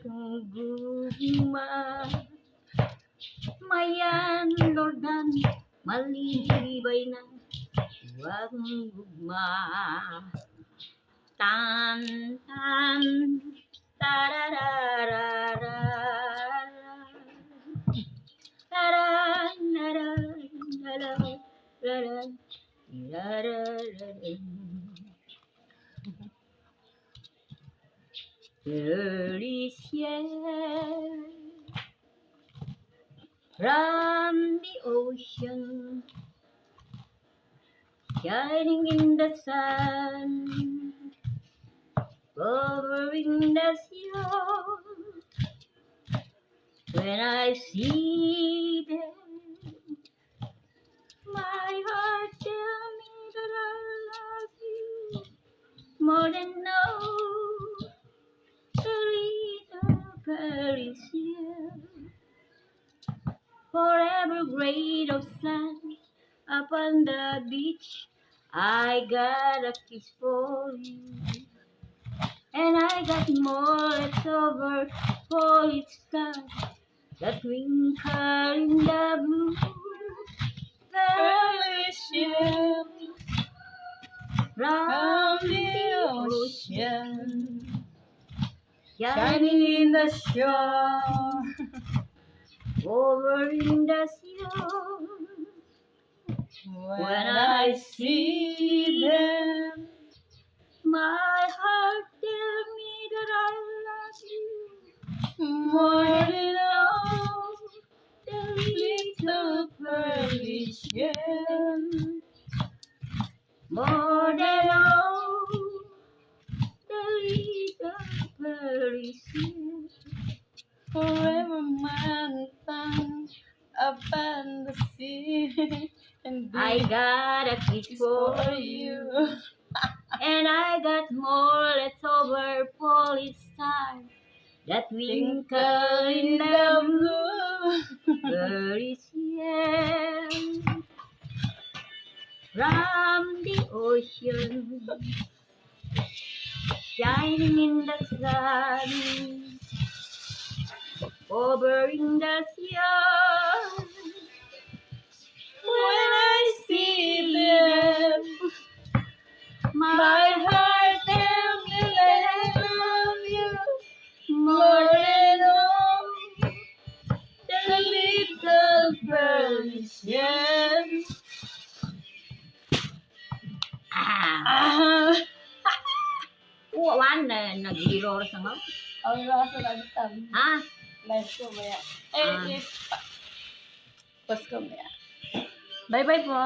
kung gugma. Mayan lordan, malibay na huwag gugma. Tan, tan, tarararara. Early ciel from the ocean, shining in the sun, covering the shore. When I see them, my heart tells me that I love you more than all the little Parisian. Forever great of sand upon the beach, I got a kiss for you. And I got more left over for each star that twinkle in the blue. Parisian from the ocean, shining in the shore, over in the shore. When I see them, my heart tells me that I love you more than all the little Parisian. More than all the little Parisian. Forever man upon the sea, and I got a kiss for you, and I got more left over for each star that twinkle in the blue. Parisian from the ocean, shining in the sun, over in the shore. When I see them, My heart tells me that I love you more than all the little Parisian. Wan na nag-hero sa mga. Ang rasa lang Ha? live ko ba yan? Ah. Post ko ba yan? Bye-bye po.